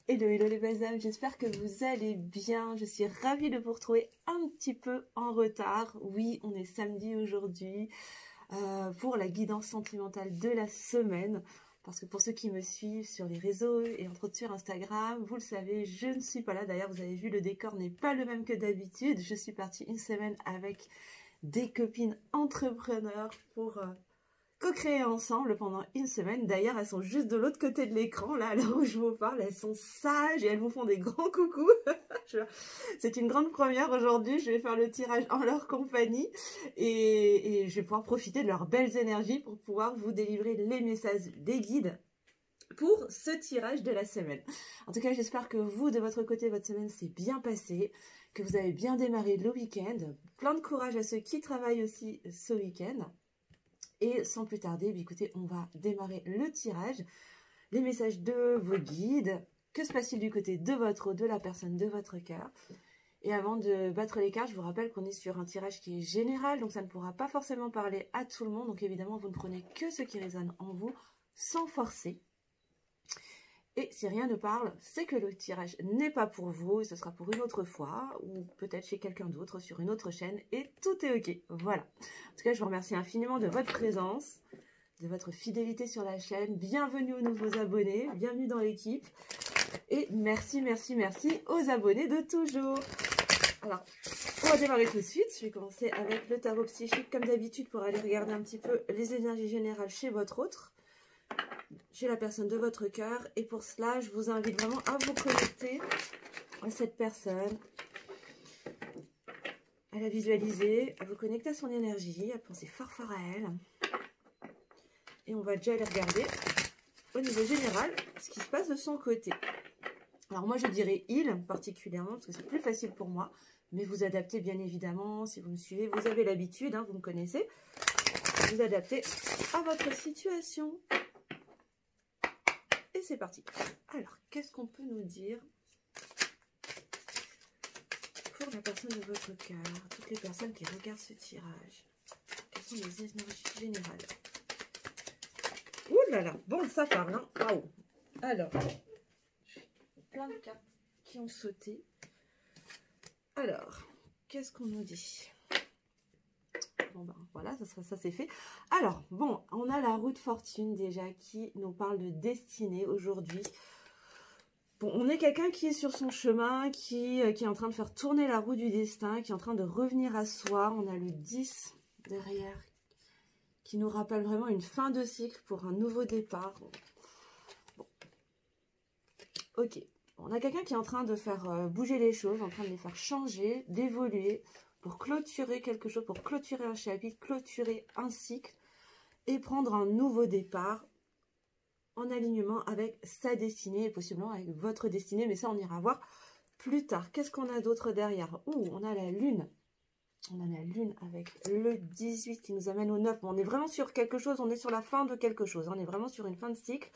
Hello, hello les belles âmes, j'espère que vous allez bien. Je suis ravie de vous retrouver un petit peu en retard. Oui, on est samedi aujourd'hui pour la guidance sentimentale de la semaine. Parce que pour ceux qui me suivent sur les réseaux et entre autres sur Instagram, vous le savez, je ne suis pas là. D'ailleurs, vous avez vu, le décor n'est pas le même que d'habitude. Je suis partie une semaine avec des copines entrepreneurs pour co-créer ensemble pendant une semaine. D'ailleurs, elles sont juste de l'autre côté de l'écran, là, à l'heure où je vous parle. Elles sont sages et elles vous font des grands coucous. C'est une grande première aujourd'hui. Je vais faire le tirage en leur compagnie et je vais pouvoir profiter de leurs belles énergies pour pouvoir vous délivrer les messages des guides pour ce tirage de la semaine. En tout cas, j'espère que vous, de votre côté, votre semaine s'est bien passée, que vous avez bien démarré le week-end. Plein de courage à ceux qui travaillent aussi ce week-end. Et sans plus tarder, écoutez, on va démarrer le tirage. Les messages de vos guides. Que se passe-t-il du côté de votre eau, de la personne, de votre cœur? Et avant de battre les cartes, je vous rappelle qu'on est sur un tirage qui est général, donc ça ne pourra pas forcément parler à tout le monde. Donc évidemment, vous ne prenez que ce qui résonne en vous, sans forcer. Et si rien ne parle, c'est que le tirage n'est pas pour vous, et ce sera pour une autre fois, ou peut-être chez quelqu'un d'autre sur une autre chaîne, et tout est ok. Voilà. En tout cas, je vous remercie infiniment de votre présence, de votre fidélité sur la chaîne. Bienvenue aux nouveaux abonnés, bienvenue dans l'équipe. Et merci, merci, merci aux abonnés de toujours. Alors, on va démarrer tout de suite. Je vais commencer avec le tarot psychique, comme d'habitude, pour aller regarder un petit peu les énergies générales chez votre autre, chez la personne de votre cœur. Et pour cela, je vous invite vraiment à vous connecter à cette personne, à la visualiser, à vous connecter à son énergie, à penser fort fort à elle. Et on va déjà aller regarder au niveau général ce qui se passe de son côté. Alors moi je dirais il particulièrement parce que c'est plus facile pour moi, mais vous adaptez bien évidemment, si vous me suivez, vous avez l'habitude, hein, vous me connaissez, vous adaptez à votre situation. Et c'est parti. Alors, qu'est-ce qu'on peut nous dire pour la personne de votre cœur, toutes les personnes qui regardent ce tirage? Quelles sont les énergies générales? Ouh là là, bon ça parle, hein. Waouh. Alors, plein de cartes qui ont sauté. Alors, qu'est-ce qu'on nous dit? Bon ben voilà, ça c'est fait. Alors, bon, on a la roue de fortune déjà qui nous parle de destinée aujourd'hui. Bon, on est quelqu'un qui est sur son chemin, qui est en train de faire tourner la roue du destin, qui est en train de revenir à soi. On a le 10 derrière qui nous rappelle vraiment une fin de cycle pour un nouveau départ. Bon. Ok, on a quelqu'un qui est en train de faire bouger les choses, en train de les faire changer, d'évoluer, pour clôturer quelque chose, pour clôturer un chapitre, clôturer un cycle et prendre un nouveau départ en alignement avec sa destinée et possiblement avec votre destinée, mais ça on ira voir plus tard. Qu'est-ce qu'on a d'autre derrière? Ouh, on a la lune. On a la lune avec le 18 qui nous amène au 9. Bon, on est vraiment sur quelque chose, on est sur la fin de quelque chose. On est vraiment sur une fin de cycle.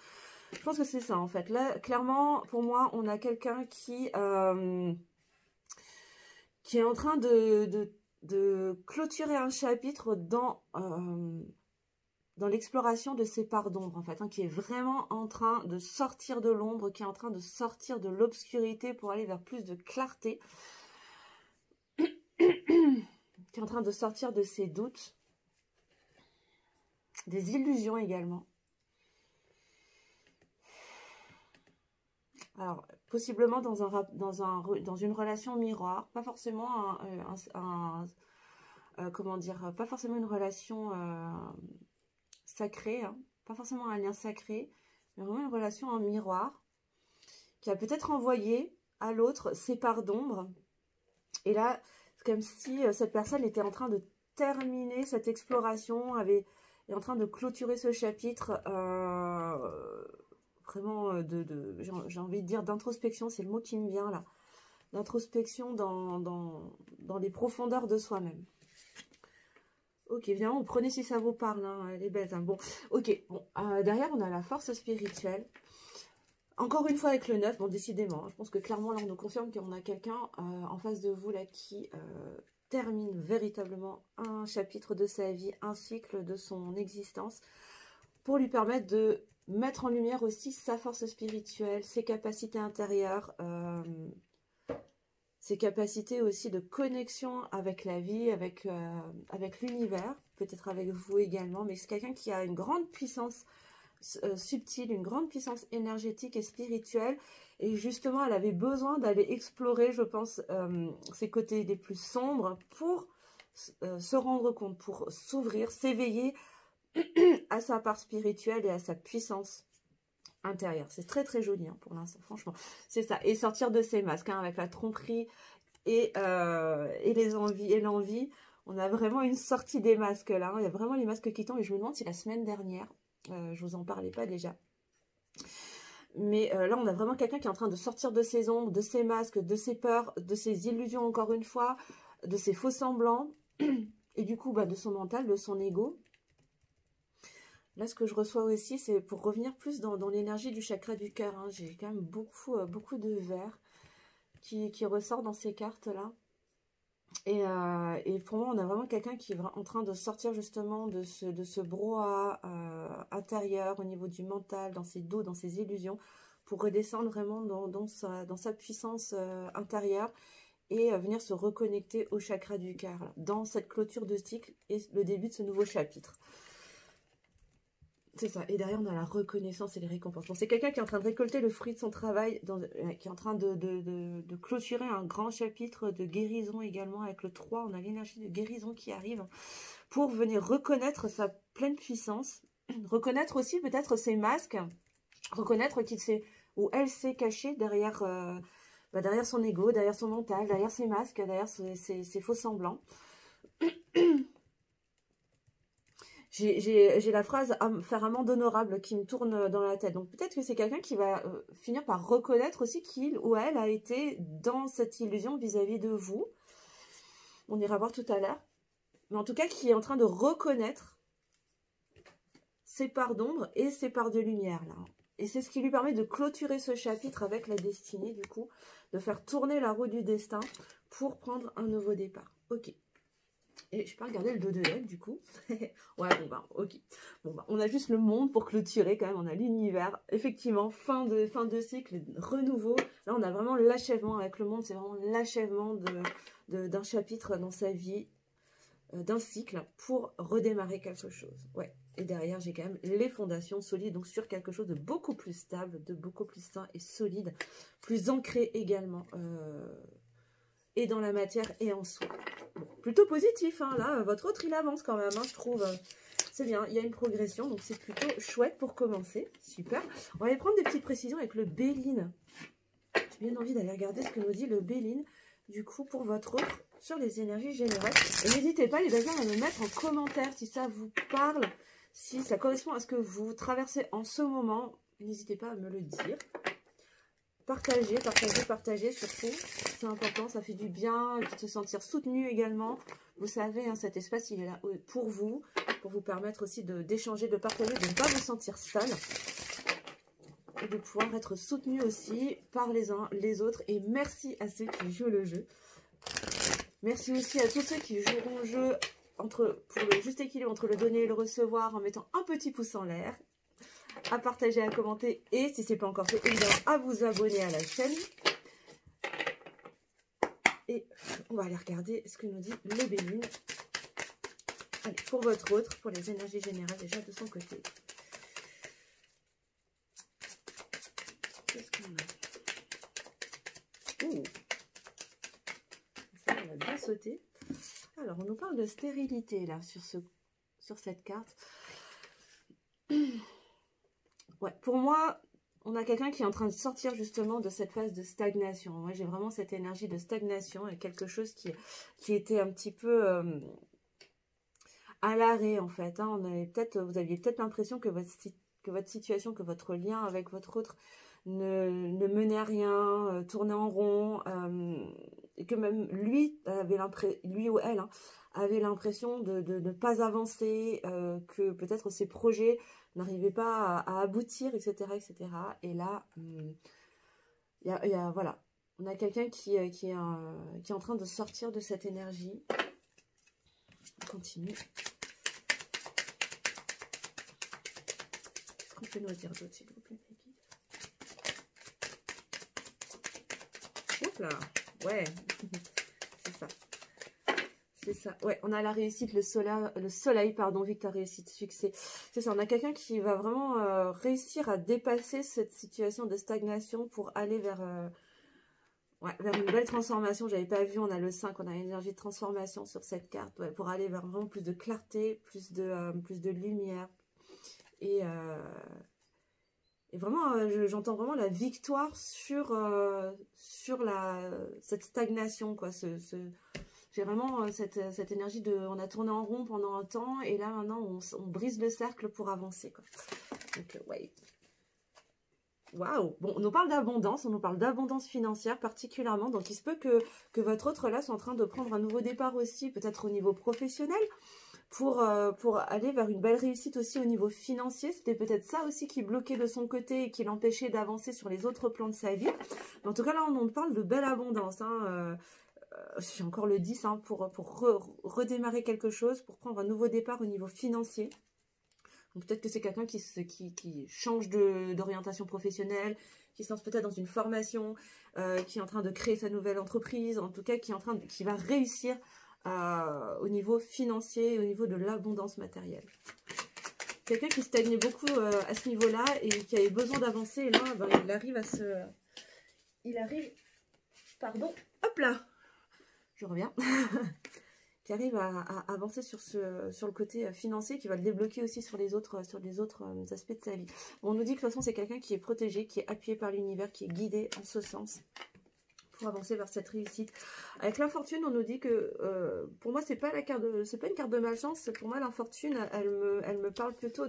Je pense que c'est ça en fait. Là, clairement, pour moi, on a quelqu'un qui est en train de clôturer un chapitre dans l'exploration de ses parts d'ombre, en fait, hein, qui est vraiment en train de sortir de l'ombre, qui est en train de sortir de l'obscurité pour aller vers plus de clarté, qui est en train de sortir de ses doutes, des illusions également. Alors, possiblement dans une relation miroir, pas forcément comment dire, pas forcément une relation sacrée, hein, pas forcément un lien sacré, mais vraiment une relation en miroir, qui a peut-être envoyé à l'autre ses parts d'ombre. Et là, c'est comme si cette personne était en train de terminer cette exploration, est en train de clôturer ce chapitre, vraiment, j'ai envie de dire d'introspection, c'est le mot qui me vient là. D'introspection dans les profondeurs de soi-même. Ok, évidemment, prenez si ça vous parle, hein, les belles. Hein. Bon, ok, bon, derrière, on a la force spirituelle. Encore une fois avec le 9, bon, décidément, hein, je pense que clairement, là, on nous confirme qu'on a quelqu'un en face de vous, là, qui termine véritablement un chapitre de sa vie, un cycle de son existence, pour lui permettre de mettre en lumière aussi sa force spirituelle, ses capacités intérieures, ses capacités aussi de connexion avec la vie, avec l'univers, peut-être avec vous également, mais c'est quelqu'un qui a une grande puissance subtile, une grande puissance énergétique et spirituelle, et justement elle avait besoin d'aller explorer, je pense, ses côtés les plus sombres pour se rendre compte, pour s'ouvrir, s'éveiller à sa part spirituelle et à sa puissance intérieure. C'est très très joli hein, pour l'instant, franchement. C'est ça. Et sortir de ses masques hein, avec la tromperie et les envies et l'envie. On a vraiment une sortie des masques là. Il y a vraiment les masques qui tombent. Et je me demande si la semaine dernière, je vous en parlais pas déjà. Mais là, on a vraiment quelqu'un qui est en train de sortir de ses ombres, de ses masques, de ses peurs, de ses illusions encore une fois, de ses faux semblants. Et du coup, de son mental, de son ego. Là, ce que je reçois aussi, c'est pour revenir plus dans l'énergie du chakra du cœur. Hein. J'ai quand même beaucoup de vert qui ressort dans ces cartes-là. Et pour moi, on a vraiment quelqu'un qui est en train de sortir justement de ce brouhaha intérieur au niveau du mental, dans ses doutes, dans ses illusions, pour redescendre vraiment dans sa puissance intérieure et venir se reconnecter au chakra du cœur, dans cette clôture de cycle et le début de ce nouveau chapitre. C'est ça. Et derrière, on a la reconnaissance et les récompenses. Bon, c'est quelqu'un qui est en train de récolter le fruit de son travail, qui est en train de clôturer un grand chapitre de guérison également. Avec le 3, on a l'énergie de guérison qui arrive pour venir reconnaître sa pleine puissance. Reconnaître aussi peut-être ses masques. Reconnaître qu'il sait, ou elle s'est cachée derrière, derrière son ego, derrière son mental, derrière ses masques, derrière ses faux semblants. J'ai la phrase « faire amende honorable » qui me tourne dans la tête. Donc peut-être que c'est quelqu'un qui va finir par reconnaître aussi qu'il ou elle a été dans cette illusion vis-à-vis de vous. On ira voir tout à l'heure. Mais en tout cas, qui est en train de reconnaître ses parts d'ombre et ses parts de lumière. Là. Et c'est ce qui lui permet de clôturer ce chapitre avec la destinée, du coup, de faire tourner la roue du destin pour prendre un nouveau départ. Ok. Et je peux regarder le dos de elle, du coup. Ouais, ok. On a juste le monde pour clôturer, quand même. On a l'univers. Effectivement, fin de cycle, renouveau. Là, on a vraiment l'achèvement avec le monde. C'est vraiment l'achèvement d'un chapitre dans sa vie, d'un cycle, pour redémarrer quelque chose. Ouais. Et derrière, j'ai quand même les fondations solides, donc sur quelque chose de beaucoup plus stable, de beaucoup plus sain et solide, plus ancré également. Et dans la matière et en soi. Bon, plutôt positif, hein, là, votre autre il avance quand même, hein, je trouve. C'est bien, il y a une progression, donc c'est plutôt chouette pour commencer. Super. On va aller prendre des petites précisions avec le Béline. J'ai bien envie d'aller regarder ce que nous dit le Béline, du coup, pour votre autre, sur les énergies générales. Et n'hésitez pas, les amis, à me mettre en commentaire si ça vous parle, si ça correspond à ce que vous traversez en ce moment. N'hésitez pas à me le dire. Partagez surtout. C'est important, ça fait du bien, de se sentir soutenu également. Vous savez, hein, cet espace, il est là pour vous permettre aussi d'échanger, de partager, de ne pas vous sentir seul. Et de pouvoir être soutenu aussi par les uns, les autres. Et merci à ceux qui jouent le jeu. Merci aussi à tous ceux qui joueront le jeu pour le juste équilibre entre le donner et le recevoir en mettant un petit pouce en l'air. À partager, à commenter et si ce n'est pas encore fait, évidemment, à vous abonner à la chaîne. Et on va aller regarder ce que nous dit le Béline. Allez, pour votre autre, pour les énergies générales déjà de son côté. Qu'est-ce qu'on a? Ouh, ça, on a bien sauté. Alors, on nous parle de stérilité là sur cette carte. Ouais, pour moi, on a quelqu'un qui est en train de sortir justement de cette phase de stagnation. Moi, j'ai vraiment cette énergie de stagnation et quelque chose qui était un petit peu à l'arrêt en fait. Hein. Vous aviez peut-être l'impression que votre situation, que votre lien avec votre autre ne menait à rien, tournait en rond, et que même lui ou elle avait l'impression de ne pas avancer, que peut-être ses projets n'arrivaient pas à aboutir, etc., etc. Et là, voilà, on a quelqu'un qui est en train de sortir de cette énergie. On continue. qu'on peut nous dire d'autre, s'il vous plaît, les guides? Hop là, ouais, c'est ça. C'est ça, ouais, on a la réussite, le soleil, pardon, victoire, réussite, succès. C'est ça, on a quelqu'un qui va vraiment réussir à dépasser cette situation de stagnation pour aller vers, ouais, vers une belle transformation. J'avais pas vu, on a le 5, on a l'énergie de transformation sur cette carte, ouais, pour aller vers vraiment plus de clarté, plus de lumière. Et vraiment, j'entends vraiment la victoire sur cette stagnation, quoi, j'ai vraiment cette énergie de... On a tourné en rond pendant un temps et là, maintenant, on brise le cercle pour avancer, quoi. Donc, ouais. Waouh! Bon, on nous parle d'abondance, on nous parle d'abondance financière particulièrement. Donc, il se peut que votre autre, là, soit en train de prendre un nouveau départ aussi, peut-être au niveau professionnel, pour aller vers une belle réussite aussi au niveau financier. C'était peut-être ça aussi qui bloquait de son côté et qui l'empêchait d'avancer sur les autres plans de sa vie. Mais en tout cas, là, on nous parle de belle abondance, hein. J'ai encore le 10 hein, pour redémarrer quelque chose, pour prendre un nouveau départ au niveau financier. Donc peut-être que c'est quelqu'un qui change d'orientation professionnelle, qui se lance peut-être dans une formation, qui est en train de créer sa nouvelle entreprise, en tout cas qui va réussir au niveau financier, au niveau de l'abondance matérielle. Quelqu'un qui stagnait beaucoup à ce niveau-là et qui avait besoin d'avancer, et là, ben, il arrive, pardon, hop là, je reviens, qui arrive à avancer sur le côté financier, qui va le débloquer aussi sur les autres aspects de sa vie. Bon, on nous dit que de toute façon, c'est quelqu'un qui est protégé, qui est appuyé par l'univers, qui est guidé en ce sens pour avancer vers cette réussite. Avec l'infortune, on nous dit que, pour moi, c'est pas une carte de malchance. Pour moi, l'infortune, elle me parle plutôt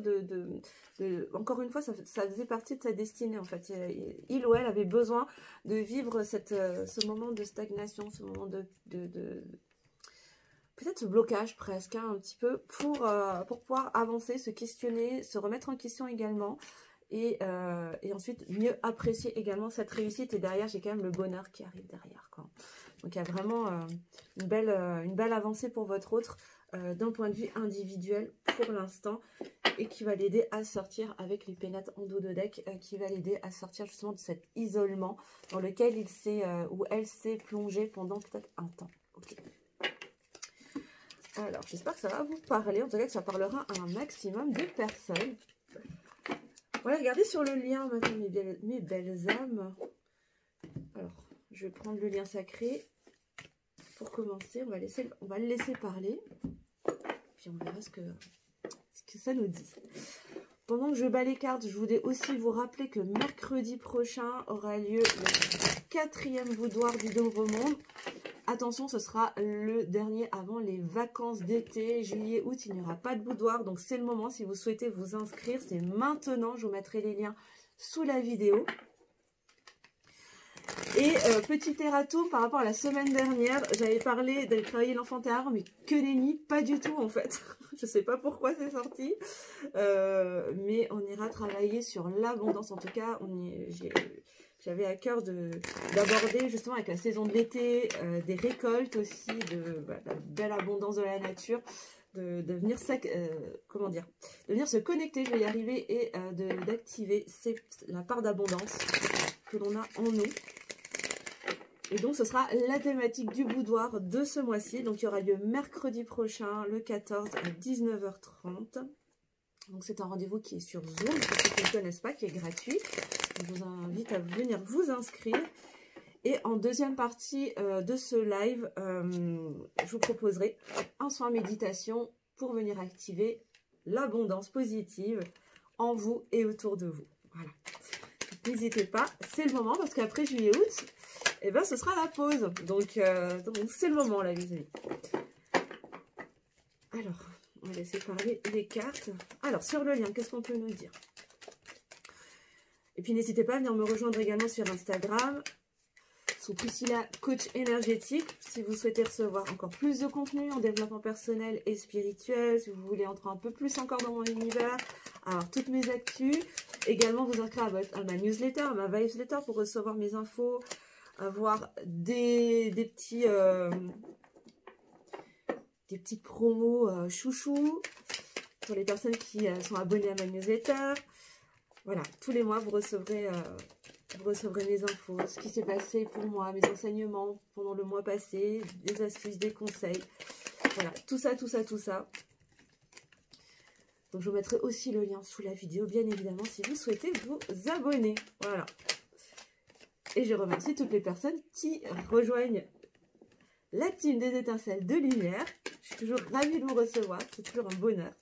encore une fois, ça faisait partie de sa destinée, en fait. Il ou elle avait besoin de vivre ce moment de stagnation, ce moment peut-être ce blocage presque, hein, un petit peu, pour pouvoir avancer, se questionner, se remettre en question également. Et ensuite mieux apprécier également cette réussite. Et derrière, j'ai quand même le bonheur qui arrive derrière, quoi. Donc il y a vraiment une belle avancée pour votre autre d'un point de vue individuel pour l'instant, et qui va l'aider à sortir avec les pénates en dos de deck, qui va l'aider à sortir justement de cet isolement dans lequel il s'est ou elle s'est plongée pendant peut-être un temps. Ok. Alors j'espère que ça va vous parler, en tout cas que ça parlera à un maximum de personnes. Voilà, regardez sur le lien maintenant, mes belles âmes. Alors, je vais prendre le lien sacré. Pour commencer, on va le laisser parler. Puis on verra ce que ça nous dit. Pendant que je bats les cartes, je voulais aussi vous rappeler que mercredi prochain aura lieu le 4e boudoir du Nouveau Monde. Attention, ce sera le dernier avant les vacances d'été, juillet, août. Il n'y aura pas de boudoir, donc c'est le moment. Si vous souhaitez vous inscrire, c'est maintenant. Je vous mettrai les liens sous la vidéo. Et petit erratum par rapport à la semaine dernière, j'avais parlé d'aller travailler l'enfant intérieur, mais que nenni, pas du tout en fait. Je sais pas pourquoi c'est sorti, mais on ira travailler sur l'abondance. En tout cas, j'avais à cœur d'aborder justement avec la saison de l'été, des récoltes aussi, de la belle abondance de la nature, de venir de venir se connecter, je vais y arriver, et d'activer la part d'abondance que l'on a en nous. Et donc ce sera la thématique du boudoir de ce mois-ci. Donc il y aura lieu mercredi prochain, le 14 à 19h30. Donc c'est un rendez-vous qui est sur Zoom, pour ceux qui ne connaissent pas, qui est gratuit. Je vous invite à venir vous inscrire. Et en deuxième partie de ce live, je vous proposerai un soin méditation pour venir activer l'abondance positive en vous et autour de vous. Voilà. N'hésitez pas, c'est le moment, parce qu'après juillet-août, eh ben, ce sera la pause. Donc c'est le moment là, les amis. Alors, on va laisser parler les cartes. Alors, sur le lien, qu'est-ce qu'on peut nous dire? Et puis, n'hésitez pas à venir me rejoindre également sur Instagram, sous Priscilla Coach Énergétique, si vous souhaitez recevoir encore plus de contenu en développement personnel et spirituel, si vous voulez entrer un peu plus encore dans mon univers, alors toutes mes actus. Également, vous inscrire à ma newsletter, à ma Vibesletter pour recevoir mes infos, avoir des petites promos chouchou pour les personnes qui sont abonnées à ma newsletter. Voilà, tous les mois, vous recevrez mes infos, ce qui s'est passé pour moi, mes enseignements pendant le mois passé, des astuces, des conseils. Voilà, tout ça, tout ça, tout ça. Donc, je vous mettrai aussi le lien sous la vidéo, bien évidemment, si vous souhaitez vous abonner. Voilà. Et je remercie toutes les personnes qui rejoignent la team des étincelles de lumière. Je suis toujours ravie de vous recevoir, c'est toujours un bonheur.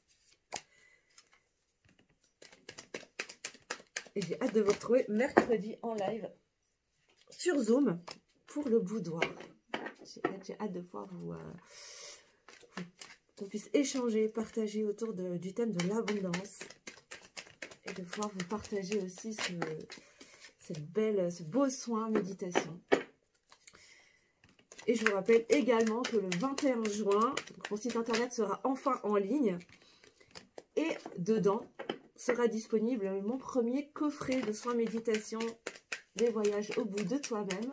Et j'ai hâte de vous retrouver mercredi en live sur Zoom pour le boudoir. J'ai hâte de pouvoir qu'on puisse échanger, partager autour du thème de l'abondance. Et de pouvoir vous partager aussi ce beau soin méditation. Et je vous rappelle également que le 21 juin, mon site internet sera enfin en ligne. Et dedans sera disponible mon premier coffret de soins méditation, des voyages au bout de toi-même.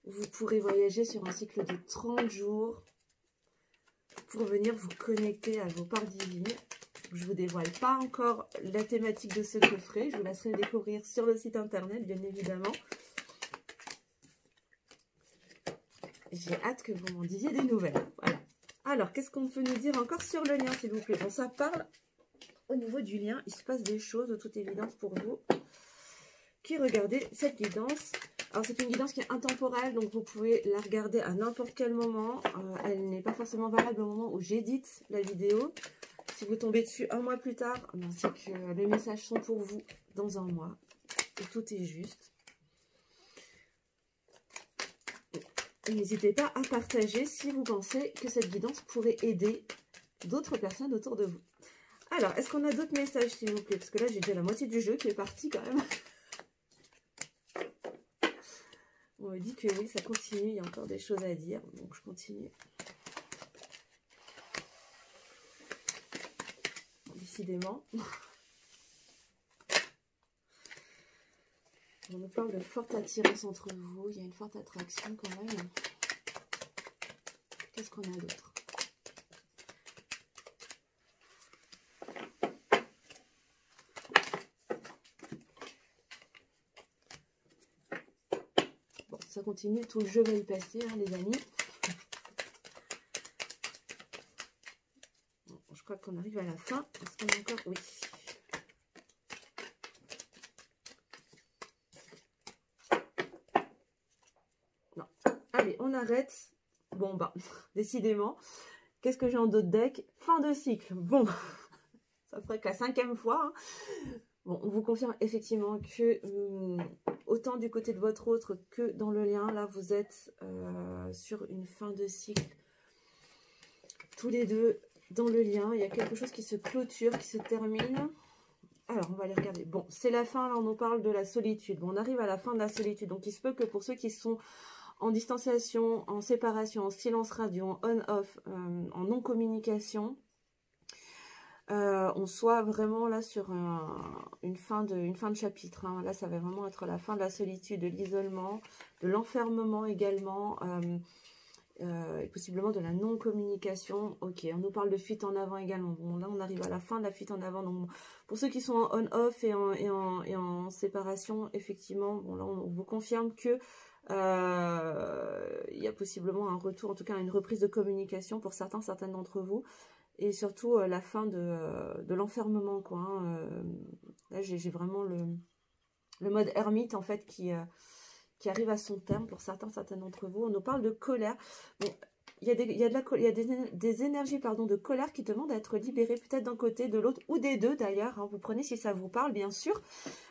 Vous pourrez voyager sur un cycle de 30 jours pour venir vous connecter à vos parts divines. Je ne vous dévoile pas encore la thématique de ce coffret. Je vous laisserai le découvrir sur le site internet, bien évidemment. J'ai hâte que vous m'en disiez des nouvelles. Voilà. Alors, qu'est-ce qu'on peut nous dire encore sur le lien, s'il vous plaît? Bon, ça parle au niveau du lien. Il se passe des choses, de toute évidence, pour vous qui regardez cette guidance. Alors, c'est une guidance qui est intemporelle, donc vous pouvez la regarder à n'importe quel moment. Elle n'est pas forcément valable au moment où j'édite la vidéo. Si vous tombez dessus un mois plus tard, c'est que les messages sont pour vous dans un mois. Et tout est juste. N'hésitez pas à partager si vous pensez que cette guidance pourrait aider d'autres personnes autour de vous. Alors, est-ce qu'on a d'autres messages, s'il vous plaît? Parce que là, j'ai déjà la moitié du jeu qui est parti quand même. On me dit que oui, ça continue, il y a encore des choses à dire, donc je continue. Décidément. On nous parle de forte attirance entre vous, il y a une forte attraction quand même. Qu'est-ce qu'on a d'autre? Bon, ça continue, tout le jeu va y passer, hein, les amis. Bon, je crois qu'on arrive à la fin. Est-ce qu'on a encore? Oui. Non. Allez, on arrête. Bon, bah, décidément. Qu'est-ce que j'ai en dos de deck? Fin de cycle. Bon, ça ferait que la 5e fois. Hein. Bon, on vous confirme effectivement que autant du côté de votre autre que dans le lien, là, vous êtes sur une fin de cycle. Tous les deux dans le lien, il y a quelque chose qui se clôture, qui se termine. Alors, on va aller regarder. Bon, c'est la fin, là, on nous parle de la solitude. Bon, on arrive à la fin de la solitude. Donc, il se peut que pour ceux qui sont en distanciation, en séparation, en silence radio, en on-off, en non-communication, on soit vraiment là sur une fin de chapitre. Hein. Là, ça va vraiment être la fin de la solitude, de l'isolement, de l'enfermement également, et possiblement de la non-communication. Ok, on nous parle de fuite en avant également. Bon, là, on arrive à la fin de la fuite en avant. Donc, pour ceux qui sont en on-off et en séparation, effectivement, bon, là, on vous confirme que il y a possiblement un retour, en tout cas une reprise de communication pour certaines d'entre vous. Et surtout la fin de l'enfermement, quoi. Hein. Là, j'ai vraiment le mode ermite, en fait, qui arrive à son terme pour certains d'entre vous. On nous parle de colère. Bon, il y a des énergies pardon, de colère qui demandent à être libérées, peut-être d'un côté, de l'autre, ou des deux d'ailleurs. Hein. Vous prenez si ça vous parle, bien sûr.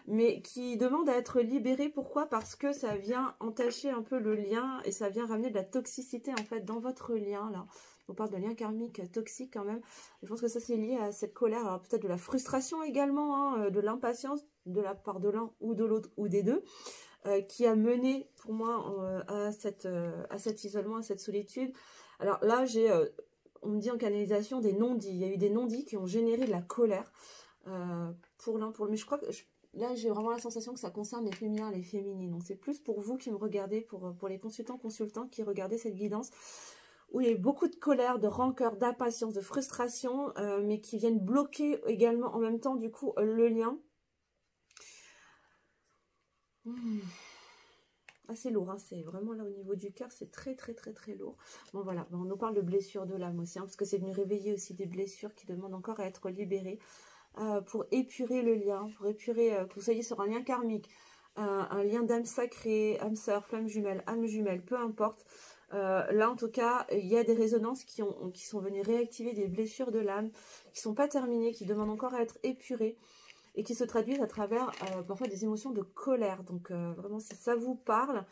Mais qui demandent à être libérées. Pourquoi? Parce que ça vient entacher un peu le lien et ça vient ramener de la toxicité, en fait, dans votre lien, là. On parle de lien karmique toxique quand même. Je pense que ça c'est lié à cette colère, alors peut-être de la frustration également, hein, de l'impatience de la part de l'un ou de l'autre ou des deux, qui a mené pour moi à cet isolement, à cette solitude. Alors là, on me dit en canalisation des non-dits. Il y a eu des non-dits qui ont généré de la colère pour l'un, pour l'autre. Mais je crois que là, j'ai vraiment la sensation que ça concerne les féminins et les féminines. Donc c'est plus pour vous qui me regardez, pour les consultants qui regardez cette guidance, où il y a beaucoup de colère, de rancœur, d'impatience, de frustration, mais qui viennent bloquer également en même temps du coup le lien. Assez lourd, hein, c'est vraiment là au niveau du cœur, c'est très très très très lourd. Bon voilà, on nous parle de blessures de l'âme aussi, hein, parce que c'est venu réveiller aussi des blessures qui demandent encore à être libérées, pour épurer le lien, pour épurer, que vous soyez sur un lien karmique, un lien d'âme sacrée, âme sœur, flamme jumelle, âme jumelle, peu importe. Là en tout cas, il y a des résonances qui sont venues réactiver des blessures de l'âme, qui sont pas terminées, qui demandent encore à être épurées, et qui se traduisent à travers parfois des émotions de colère. Donc vraiment, si ça vous parle,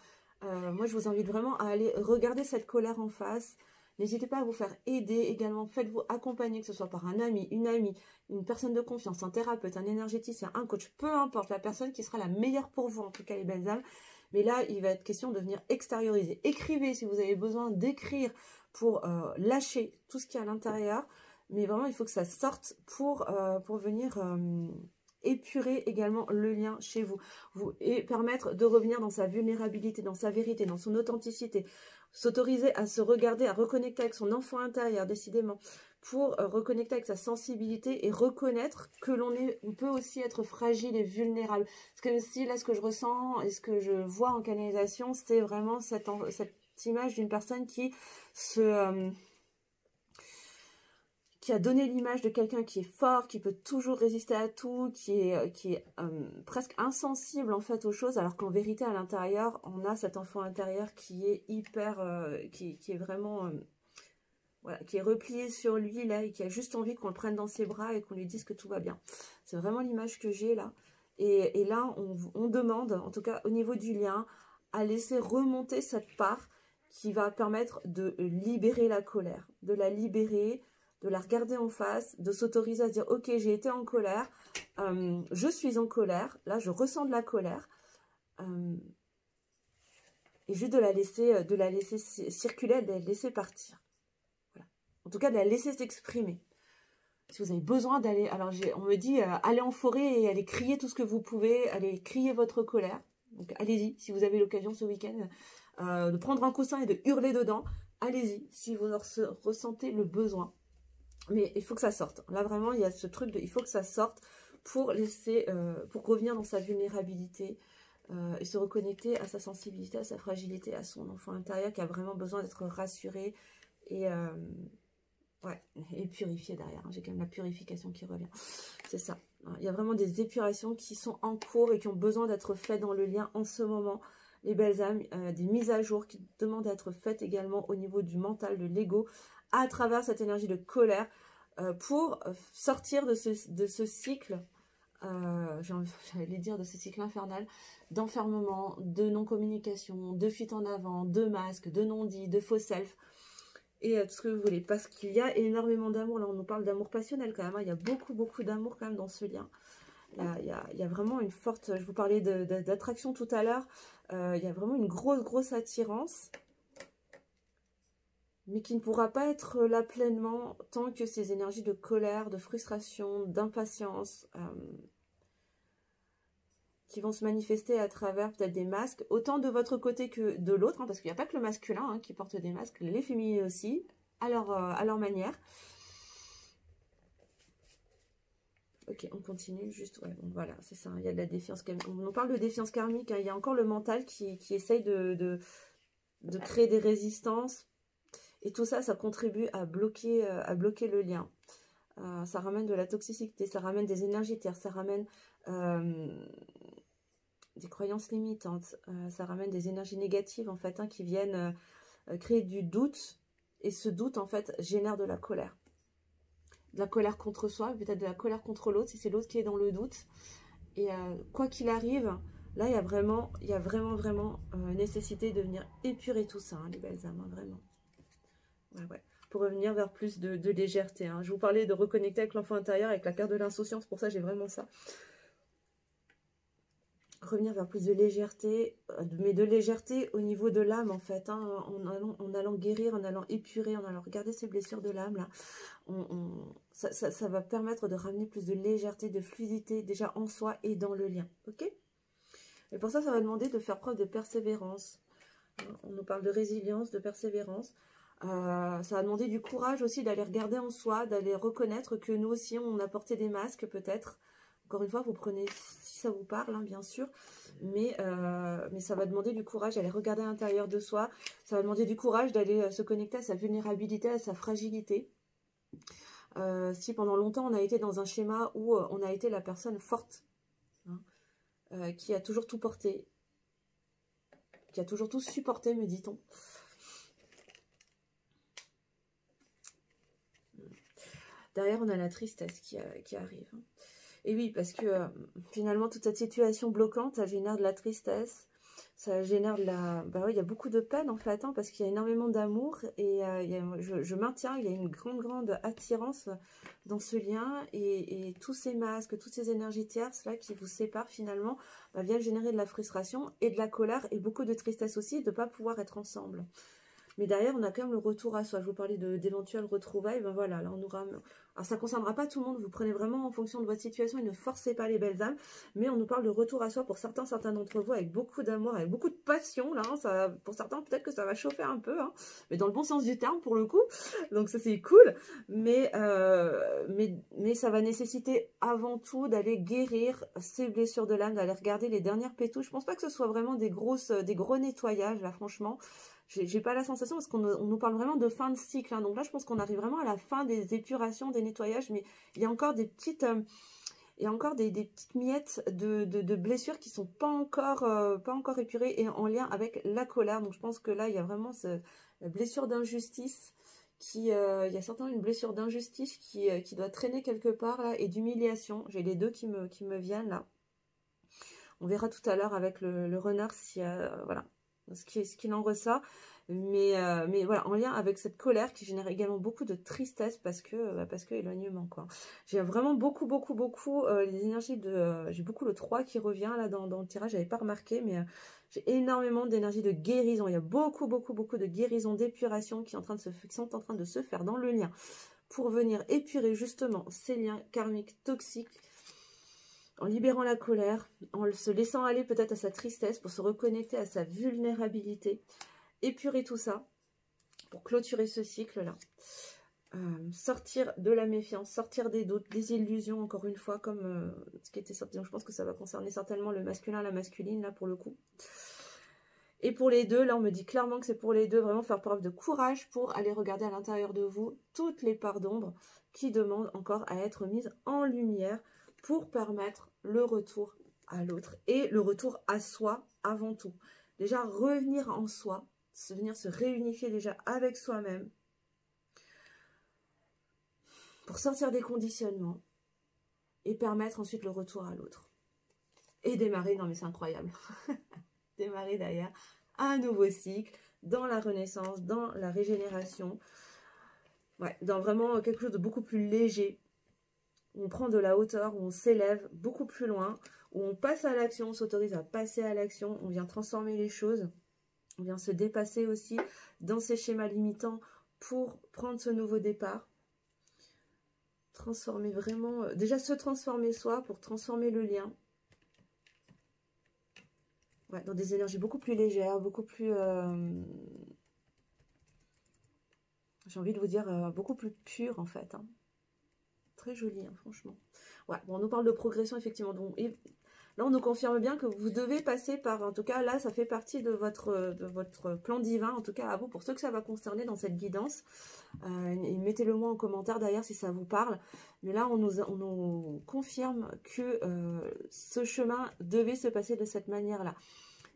moi je vous invite vraiment à aller regarder cette colère en face. N'hésitez pas à vous faire aider également. Faites-vous accompagner, que ce soit par un ami, une personne de confiance, un thérapeute, un énergéticien, un coach, peu importe, la personne qui sera la meilleure pour vous, en tout cas les belles âmes. Mais là, il va être question de venir extérioriser. Écrivez si vous avez besoin d'écrire pour lâcher tout ce qui est à l'intérieur. Mais vraiment, il faut que ça sorte pour venir épurer également le lien chez vous, et permettre de revenir dans sa vulnérabilité, dans sa vérité, dans son authenticité, s'autoriser à se regarder, à reconnecter avec son enfant intérieur, décidément, pour reconnecter avec sa sensibilité et reconnaître que on peut aussi être fragile et vulnérable. C'est comme si, là, ce que je ressens et ce que je vois en canalisation, c'est vraiment cette image d'une personne qui qui a donné l'image de quelqu'un qui est fort, qui peut toujours résister à tout, qui est presque insensible en fait aux choses, alors qu'en vérité à l'intérieur, on a cet enfant intérieur qui est hyper, qui est vraiment, voilà, qui est replié sur lui là, et qui a juste envie qu'on le prenne dans ses bras et qu'on lui dise que tout va bien. C'est vraiment l'image que j'ai là. Et là, on demande, en tout cas au niveau du lien, à laisser remonter cette part qui va permettre de libérer la colère, de la libérer, de la regarder en face, de s'autoriser à dire « Ok, j'ai été en colère, je suis en colère, là je ressens de la colère. » Et juste de la laisser circuler, de la laisser partir. Voilà. En tout cas, de la laisser s'exprimer. Si vous avez besoin d'aller... Alors, on me dit, allez en forêt et allez crier tout ce que vous pouvez, allez crier votre colère. Donc, allez-y, si vous avez l'occasion ce week-end, de prendre un coussin et de hurler dedans. Allez-y, si vous ressentez le besoin. Mais il faut que ça sorte. Là, vraiment, il y a ce truc de... Il faut que ça sorte pour laisser... pour revenir dans sa vulnérabilité et se reconnecter à sa sensibilité, à sa fragilité, à son enfant intérieur qui a vraiment besoin d'être rassuré et... ouais, et purifié derrière. J'ai quand même la purification qui revient. C'est ça. Il y a vraiment des épurations qui sont en cours et qui ont besoin d'être faites dans le lien en ce moment. Les belles âmes, des mises à jour qui demandent d'être faites également au niveau du mental, de l'ego, à travers cette énergie de colère pour sortir de ce cycle, j'allais dire de ce cycle infernal, d'enfermement, de non-communication, de fuite en avant, de masque, de non-dit, de faux self. Et tout ce que vous voulez, parce qu'il y a énormément d'amour. Là, on nous parle d'amour passionnel quand même, hein. Il y a beaucoup, beaucoup d'amour quand même dans ce lien. Il y a vraiment une forte... Je vous parlais d'attraction tout à l'heure. Il y a vraiment une grosse, grosse attirance, mais qui ne pourra pas être là pleinement tant que ces énergies de colère, de frustration, d'impatience... qui vont se manifester à travers peut-être des masques, autant de votre côté que de l'autre, hein, parce qu'il n'y a pas que le masculin hein, qui porte des masques, les féminines aussi, à leur manière. Ok, on continue, juste, ouais, bon, voilà, c'est ça, il y a de la défiance, on parle de défiance karmique, hein, il y a encore le mental qui essaye de créer des résistances, et tout ça, ça contribue à bloquer le lien. Ça ramène de la toxicité, ça ramène des énergies terres, ça ramène... des croyances limitantes, ça ramène des énergies négatives en fait, hein, qui viennent créer du doute, et ce doute en fait génère de la colère contre soi, peut-être de la colère contre l'autre si c'est l'autre qui est dans le doute. Et quoi qu'il arrive, là il y a vraiment nécessité de venir épurer tout ça, hein, les belles âmes, hein, vraiment. Ouais. Pour revenir vers plus de légèreté, hein. Je vous parlais de reconnecter avec l'enfant intérieur, avec la carte de l'insouciance, pour ça j'ai vraiment ça. Revenir vers plus de légèreté, mais de légèreté au niveau de l'âme en fait, hein, en allant guérir, en allant épurer, en allant regarder ces blessures de l'âme là, ça va permettre de ramener plus de légèreté, de fluidité déjà en soi et dans le lien, ok? Et pour ça, ça va demander de faire preuve de persévérance. On nous parle de résilience, de persévérance. Ça va demander du courage aussi d'aller regarder en soi, d'aller reconnaître que nous aussi, on a porté des masques peut-être. Encore une fois, vous prenez si ça vous parle, hein, bien sûr. Mais ça va demander du courage d'aller regarder à l'intérieur de soi. Ça va demander du courage d'aller se connecter à sa vulnérabilité, à sa fragilité. Si pendant longtemps, on a été dans un schéma où on a été la personne forte, hein, qui a toujours tout porté, qui a toujours tout supporté, me dit-on. Derrière, on a la tristesse qui arrive. Et oui, parce que finalement, toute cette situation bloquante, ça génère de la tristesse, ça génère de la... Bah oui, il y a beaucoup de peine en fait, hein, parce qu'il y a énormément d'amour. Et je maintiens, il y a une grande attirance dans ce lien. Et tous ces masques, toutes ces énergies tierces là qui vous séparent finalement, bah, viennent générer de la frustration et de la colère et beaucoup de tristesse aussi de ne pas pouvoir être ensemble. Mais derrière, on a quand même le retour à soi. Je vous parlais d'éventuelles retrouvailles. Ben voilà, là, on aura... Alors, ça ne concernera pas tout le monde. Vous prenez vraiment en fonction de votre situation et ne forcez pas les belles âmes. Mais on nous parle de retour à soi pour certains d'entre vous avec beaucoup d'amour, avec beaucoup de passion. Là, hein. Ça, pour certains, peut-être que ça va chauffer un peu. Hein, mais dans le bon sens du terme, pour le coup. Donc, ça, c'est cool. Mais ça va nécessiter avant tout d'aller guérir ces blessures de l'âme, d'aller regarder les dernières pétouches. Je ne pense pas que ce soit vraiment des gros nettoyages, là, franchement. J'ai pas la sensation parce qu'on nous parle vraiment de fin de cycle. Hein. Donc là, je pense qu'on arrive vraiment à la fin des épurations, des nettoyages. Mais il y a encore des petites, des petites miettes de blessures qui sont pas encore épurées et en lien avec la colère. Donc je pense que là, il y a vraiment la blessure d'injustice. Il y a certainement une blessure d'injustice qui doit traîner quelque part là et d'humiliation. J'ai les deux qui me viennent là. On verra tout à l'heure avec le renard si voilà. Ce qu'il en ressort, mais voilà, en lien avec cette colère qui génère également beaucoup de tristesse parce que éloignement, quoi. J'ai vraiment beaucoup les énergies de... j'ai beaucoup le 3 qui revient là dans le tirage, j'avais pas remarqué, mais j'ai énormément d'énergie de guérison. Il y a beaucoup de guérison, d'épuration qui sont en train de se faire dans le lien pour venir épurer justement ces liens karmiques toxiques, en libérant la colère, en se laissant aller peut-être à sa tristesse pour se reconnecter à sa vulnérabilité, épurer tout ça pour clôturer ce cycle-là. Sortir de la méfiance, sortir des doutes, des illusions, encore une fois, comme ce qui était sorti. Donc je pense que ça va concerner certainement le masculin, la masculine, là pour le coup. Et pour les deux, là on me dit clairement que c'est pour les deux, vraiment faire preuve de courage pour aller regarder à l'intérieur de vous toutes les parts d'ombre qui demandent encore à être mises en lumière pour permettre le retour à l'autre et le retour à soi avant tout. Déjà revenir en soi, venir se réunifier déjà avec soi-même pour sortir des conditionnements et permettre ensuite le retour à l'autre. Et démarrer, non mais c'est incroyable, démarrer d'ailleurs un nouveau cycle dans la renaissance, dans la régénération, ouais, dans vraiment quelque chose de beaucoup plus léger. On prend de la hauteur, où on s'élève beaucoup plus loin, où on passe à l'action, on s'autorise à passer à l'action, on vient transformer les choses, on vient se dépasser aussi dans ces schémas limitants pour prendre ce nouveau départ. Transformer vraiment, déjà se transformer soi pour transformer le lien. Ouais, dans des énergies beaucoup plus légères, beaucoup plus... j'ai envie de vous dire beaucoup plus pures en fait. Hein. Très joli, hein, franchement. Ouais, bon, on nous parle de progression, effectivement. Donc, et là, on nous confirme bien que vous devez passer par, en tout cas, là, ça fait partie de votre plan divin, en tout cas, à vous, pour ceux que ça va concerner dans cette guidance. Et mettez-le moi en commentaire, d'ailleurs, si ça vous parle. Mais là, on nous confirme que ce chemin devait se passer de cette manière-là.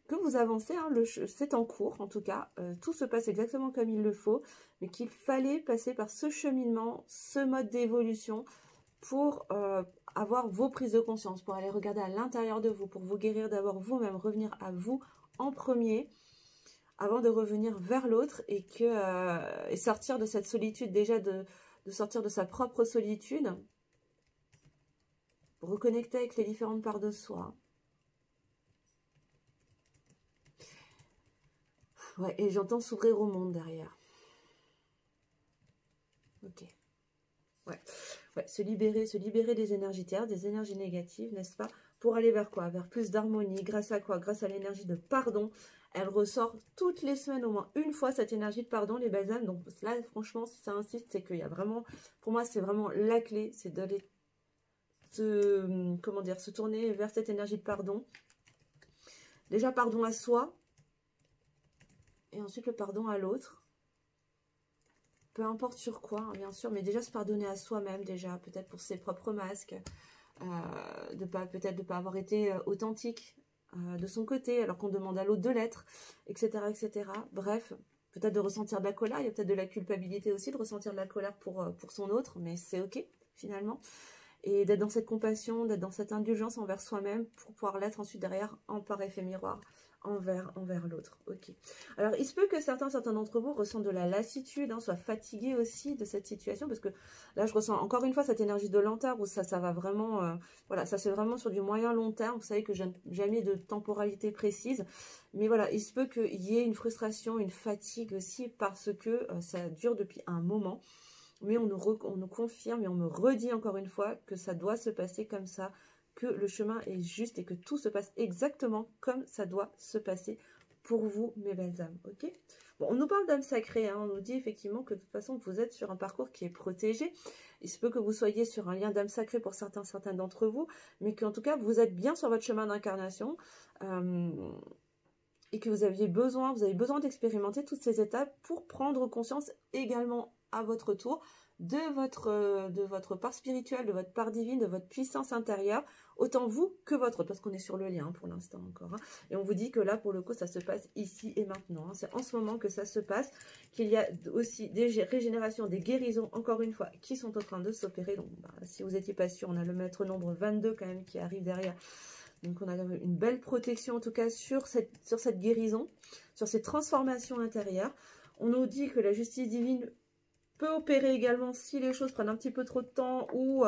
Que vous avancez, hein, c'est en cours, en tout cas. Tout se passe exactement comme il le faut, mais qu'il fallait passer par ce cheminement, ce mode d'évolution, pour avoir vos prises de conscience, pour aller regarder à l'intérieur de vous, pour vous guérir d'abord vous-même, revenir à vous en premier, avant de revenir vers l'autre et sortir de cette solitude, déjà de sortir de sa propre solitude, pour reconnecter avec les différentes parts de soi. Ouais, et j'entends s'ouvrir au monde derrière. Ok. Ouais, se libérer des énergies terres, des énergies négatives, n'est-ce pas? pour aller vers quoi? Vers plus d'harmonie. Grâce à quoi? Grâce à l'énergie de pardon. Elle ressort toutes les semaines au moins une fois cette énergie de pardon, les belles âmes. Donc là, franchement, si ça insiste, c'est qu'il y a vraiment, pour moi, c'est vraiment la clé, c'est d'aller comment dire, se tourner vers cette énergie de pardon. Déjà, pardon à soi, et ensuite le pardon à l'autre. Peu importe sur quoi, hein, bien sûr, mais déjà se pardonner à soi-même, déjà, peut-être pour ses propres masques, peut-être de ne pas avoir été authentique de son côté, alors qu'on demande à l'autre de l'être, etc., etc. Bref, peut-être de ressentir de la colère, il y a peut-être de la culpabilité aussi, de ressentir de la colère pour son autre, mais c'est ok, finalement. Et d'être dans cette compassion, d'être dans cette indulgence envers soi-même pour pouvoir l'être ensuite derrière en par effet miroir envers l'autre. Ok. Alors, il se peut que certains d'entre vous ressentent de la lassitude, hein, soient fatigués aussi de cette situation, parce que là, je ressens encore une fois cette énergie de lenteur où ça va vraiment, voilà, ça c'est vraiment sur du moyen long terme. Vous savez que j'ai jamais de temporalité précise, mais voilà, il se peut qu'il y ait une frustration, une fatigue aussi parce que ça dure depuis un moment. Mais on nous confirme et on me redit encore une fois que ça doit se passer comme ça, que le chemin est juste et que tout se passe exactement comme ça doit se passer pour vous, mes belles âmes. Ok. Bon, on nous parle d'âme sacrée, hein, on nous dit effectivement que de toute façon, vous êtes sur un parcours qui est protégé. Il se peut que vous soyez sur un lien d'âme sacrée pour certains d'entre vous, mais qu'en tout cas, vous êtes bien sur votre chemin d'incarnation. Et que vous avez besoin d'expérimenter toutes ces étapes pour prendre conscience également à votre tour de votre part spirituelle, de votre part divine, de votre puissance intérieure, autant vous que votre, parce qu'on est sur le lien pour l'instant encore. Hein. Et on vous dit que là, pour le coup, ça se passe ici et maintenant. Hein. C'est en ce moment que ça se passe, qu'il y a aussi des régénérations, des guérisons, encore une fois, qui sont en train de s'opérer. Donc, si vous n'étiez pas sûr, on a le maître nombre 22 quand même qui arrive derrière. Donc on a une belle protection en tout cas sur cette guérison, sur ces transformations intérieures. On nous dit que la justice divine peut opérer également si les choses prennent un petit peu trop de temps ou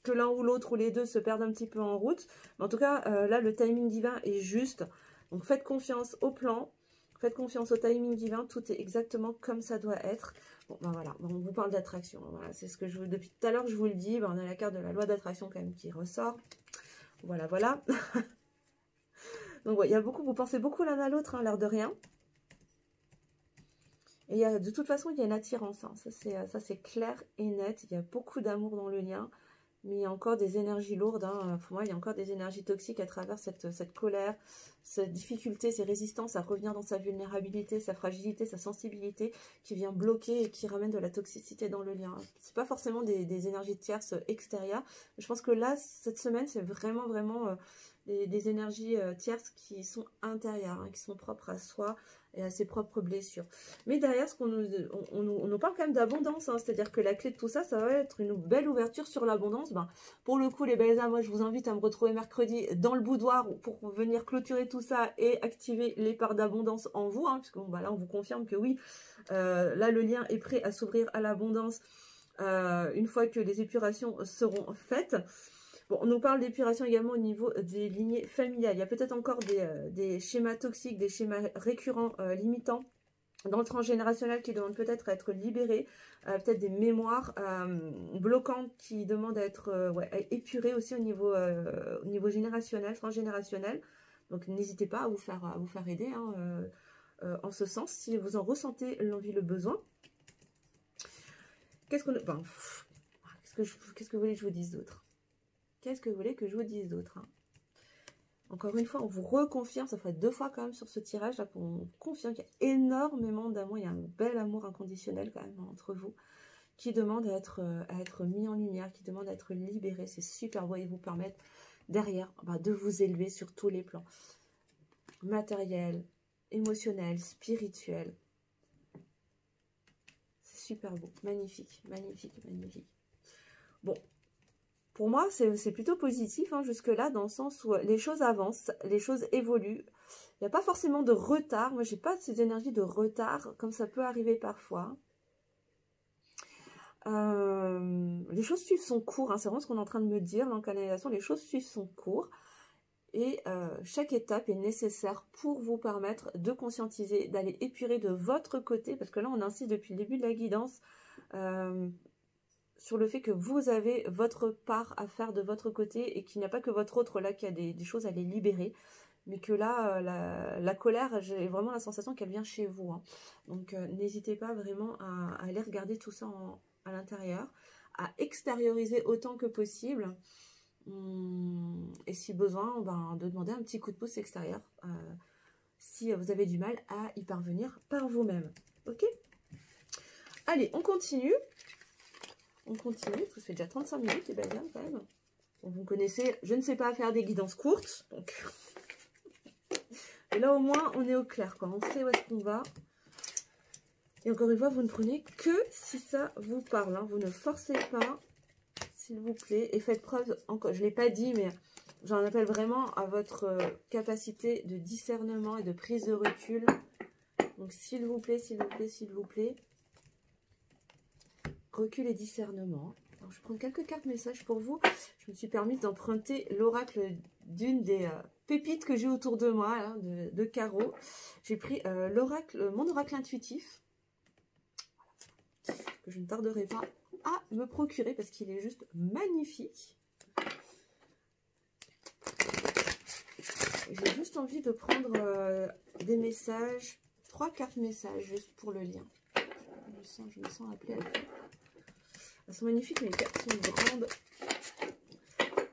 que l'un ou l'autre ou les deux se perdent un petit peu en route. Mais en tout cas, là, le timing divin est juste. Donc faites confiance au plan, faites confiance au timing divin, tout est exactement comme ça doit être. Bon, ben voilà, on vous parle d'attraction. Voilà, c'est ce que je veux depuis tout à l'heure, je vous le dis. Ben, on a la carte de la loi d'attraction quand même qui ressort. Voilà, voilà. Donc, ouais, il y a beaucoup, vous pensez beaucoup l'un à l'autre, hein, l'air de rien. Et de toute façon, il y a une attirance. Hein. Ça, c'est clair et net. Il y a beaucoup d'amour dans le lien. Mais il y a encore des énergies lourdes. Hein. Pour moi, il y a encore des énergies toxiques à travers cette colère, cette difficulté, ces résistances à revenir dans sa vulnérabilité, sa fragilité, sa sensibilité, qui vient bloquer et qui ramène de la toxicité dans le lien. C'est pas forcément des énergies tierces extérieures. Mais je pense que là, cette semaine, c'est vraiment, vraiment des énergies tierces qui sont intérieures, hein, qui sont propres à soi et à ses propres blessures. Mais derrière, on nous parle quand même d'abondance, hein, c'est-à-dire que la clé de tout ça, ça va être une belle ouverture sur l'abondance. Ben, pour le coup, les belles âmes, moi, je vous invite à me retrouver mercredi dans le boudoir pour venir clôturer tout ça et activer les parts d'abondance en vous, hein, puisque bon, ben, là, on vous confirme que oui, là, le lien est prêt à s'ouvrir à l'abondance une fois que les épurations seront faites. Bon, on nous parle d'épuration également au niveau des lignées familiales. Il y a peut-être encore des schémas toxiques, des schémas récurrents limitants dans le transgénérationnel qui demandent peut-être à être libérés, peut-être des mémoires bloquantes qui demandent à être épurées aussi au niveau générationnel, transgénérationnel. Donc n'hésitez pas à vous faire aider hein, en ce sens si vous en ressentez l'envie, le besoin. Qu'est-ce que vous voulez que je vous dise d'autre? Qu'est-ce que vous voulez que je vous dise d'autre hein? Encore une fois, on vous reconfirme, ça fait 2 fois quand même sur ce tirage, là, qu'on confirme qu'il y a énormément d'amour, il y a un bel amour inconditionnel quand même entre vous, qui demande à être mis en lumière, qui demande à être libéré. C'est super beau et vous permettre derrière de vous élever sur tous les plans. Matériel, émotionnel, spirituel. C'est super beau, magnifique, magnifique, magnifique. Bon. Pour moi, c'est plutôt positif hein, jusque-là, dans le sens où les choses avancent, les choses évoluent. Il n'y a pas forcément de retard. Moi, j'ai pas ces énergies de retard, comme ça peut arriver parfois. Les choses suivent son cours. Hein, c'est vraiment ce qu'on est en train de me dire, l'encanalisation. Les choses suivent son cours. Et chaque étape est nécessaire pour vous permettre de conscientiser, d'aller épurer de votre côté. Parce que là, on insiste depuis le début de la guidance. sur le fait que vous avez votre part à faire de votre côté et qu'il n'y a pas que votre autre là qui a des choses à les libérer. Mais que là, la colère, j'ai vraiment la sensation qu'elle vient chez vous. Hein. Donc, n'hésitez pas vraiment à aller regarder tout ça à l'intérieur, à extérioriser autant que possible. Et si besoin, ben, de demander un petit coup de pouce extérieur si vous avez du mal à y parvenir par vous-même. Ok? Allez, on continue. On continue, ça fait déjà 35 minutes, et bien bien quand même. Bon, vous me connaissez, je ne sais pas faire des guidances courtes, donc... Et là, au moins, on est au clair, quoi. On sait où est-ce qu'on va. Et encore une fois, vous ne prenez que si ça vous parle. Hein. Vous ne forcez pas, s'il vous plaît. Et faites preuve, encore, je ne l'ai pas dit, mais j'en appelle vraiment à votre capacité de discernement et de prise de recul. Donc, s'il vous plaît, s'il vous plaît, s'il vous plaît. Recul et discernement. Alors, je prends quelques cartes messages pour vous. Je me suis permise d'emprunter l'oracle d'une des... pépites que j'ai autour de moi, là, de Caro. J'ai pris mon oracle intuitif, que je ne tarderai pas à me procurer parce qu'il est juste magnifique. J'ai juste envie de prendre des messages, 3 cartes messages juste pour le lien. Je me sens appelée à le faire. Elles sont magnifiques, mais les cartes sont grandes.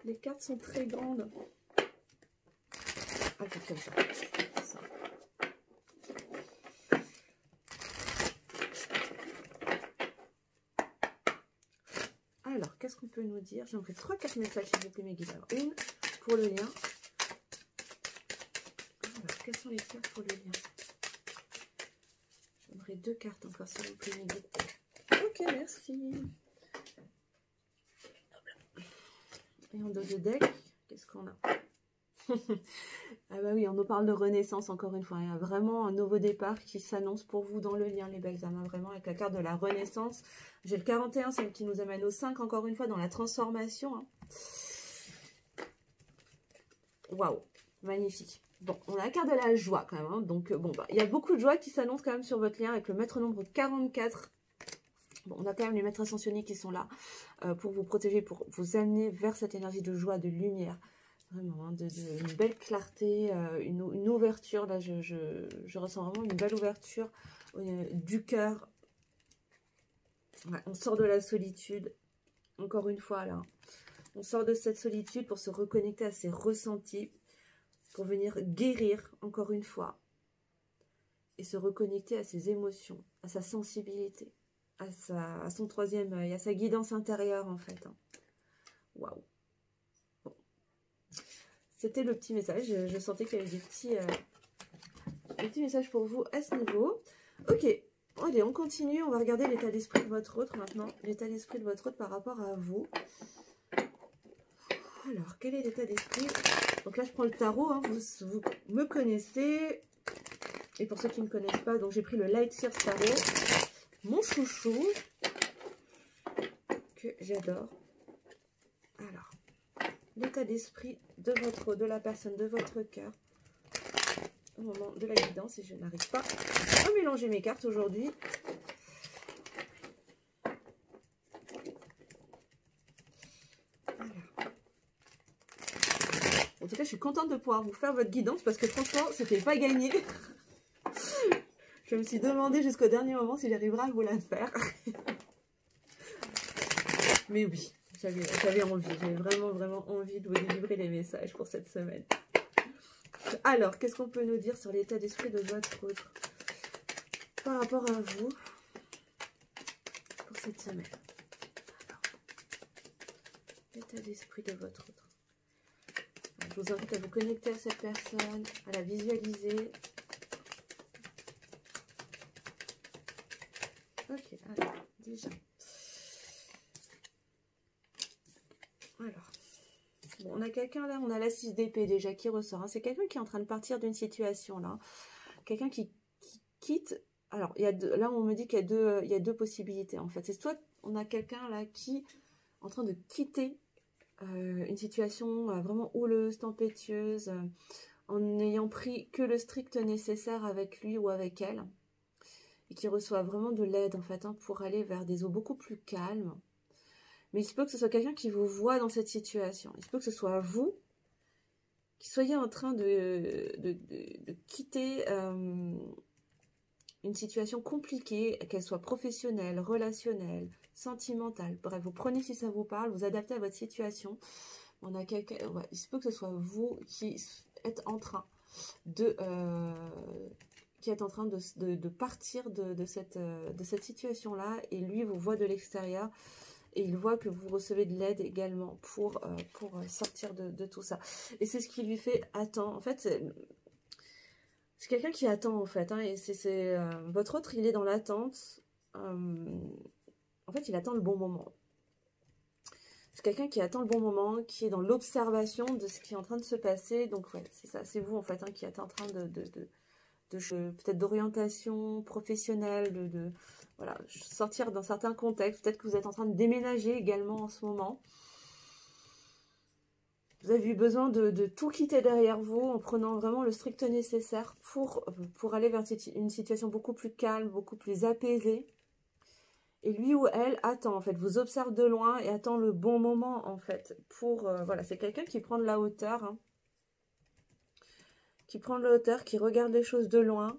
Les cartes sont très grandes. Ah, c'est comme ça. Alors, qu'est-ce qu'on peut nous dire? J'aimerais 3 cartes messages, s'il vous plaît, mes guides. Alors, une pour le lien. Alors, quelles sont les cartes pour le lien? J'aimerais 2 cartes encore, s'il vous plaît, mes guides. Ok, merci. Et en dos de deck, qu'est-ce qu'on a? Ah bah oui, on nous parle de renaissance encore une fois. Il y a vraiment un nouveau départ qui s'annonce pour vous dans le lien, les belles âmes. Vraiment, avec la carte de la renaissance. J'ai le 41, celle qui nous amène au 5, encore une fois, dans la transformation. Hein. Waouh, magnifique. Bon, on a la carte de la joie quand même. Hein. Donc, bon, bah, il y a beaucoup de joie qui s'annonce quand même sur votre lien avec le maître nombre 44. Bon, on a quand même les maîtres ascensionnés qui sont là pour vous protéger, pour vous amener vers cette énergie de joie, de lumière. Vraiment, hein, une belle clarté, une ouverture. Là, je ressens vraiment une belle ouverture du cœur. Ouais, on sort de la solitude. Encore une fois, là. On sort de cette solitude pour se reconnecter à ses ressentis. Pour venir guérir, encore une fois. Et se reconnecter à ses émotions, à sa sensibilité. À son troisième œil, à sa guidance intérieure, en fait. Hein. Waouh. C'était le petit message. Je sentais qu'il y avait des petits messages pour vous à ce niveau. Ok, allez, on continue. On va regarder l'état d'esprit de votre autre maintenant. L'état d'esprit de votre autre par rapport à vous. Alors, quel est l'état d'esprit? Donc là, je prends le tarot. Hein. Vous me connaissez. Et pour ceux qui ne me connaissent pas, donc j'ai pris le Light Sears Tarot. Mon chouchou. Que j'adore. Alors, l'état d'esprit de la personne, de votre cœur. Au moment de la guidance, et je n'arrive pas à mélanger mes cartes aujourd'hui. En tout cas, je suis contente de pouvoir vous faire votre guidance parce que franchement, c'était pas gagné. Je me suis demandé jusqu'au dernier moment si j'arriverais à vous la faire. Mais oui, j'avais envie, j'avais vraiment envie de vous délivrer les messages pour cette semaine. Alors, qu'est-ce qu'on peut nous dire sur l'état d'esprit de votre autre par rapport à vous pour cette semaine? L'état d'esprit de votre autre. Je vous invite à vous connecter à cette personne, à la visualiser. Ok, alors, déjà. Alors, bon, on a quelqu'un là, on a la 6 d'épée déjà qui ressort. Hein. C'est quelqu'un qui est en train de partir d'une situation là. Quelqu'un qui quitte. Alors, là, on me dit qu'il y a deux possibilités en fait. C'est soit on a quelqu'un là qui est en train de quitter une situation vraiment houleuse, tempétueuse, en n'ayant pris que le strict nécessaire avec lui ou avec elle, et qui reçoit vraiment de l'aide en fait, hein, pour aller vers des eaux beaucoup plus calmes, Mais il se peut que ce soit quelqu'un qui vous voit dans cette situation. Il se peut que ce soit vous qui soyez en train de quitter une situation compliquée, qu'elle soit professionnelle, relationnelle, sentimentale. Bref, vous prenez si ça vous parle, vous adaptez à votre situation. On a quelqu'un, ouais, il se peut que ce soit vous qui êtes en train de partir de cette situation-là, et lui vous voit de l'extérieur et il voit que vous recevez de l'aide également pour sortir de tout ça. Et c'est ce qui lui fait attendre. En fait, c'est quelqu'un qui attend en fait, hein, et c'est votre autre, il est dans l'attente. En fait, il attend le bon moment. C'est quelqu'un qui attend le bon moment, qui est dans l'observation de ce qui est en train de se passer. Donc, ouais, c'est ça, c'est vous, en fait, hein, qui êtes en train peut-être d'orientation professionnelle, voilà, sortir dans certains contextes. Peut-être que vous êtes en train de déménager également en ce moment. Vous avez eu besoin de tout quitter derrière vous en prenant vraiment le strict nécessaire pour aller vers une situation beaucoup plus calme, beaucoup plus apaisée. Et lui ou elle attend, en fait, vous observe de loin et attend le bon moment, en fait, voilà, c'est quelqu'un qui prend de la hauteur, hein, qui prend de la hauteur, qui regarde les choses de loin,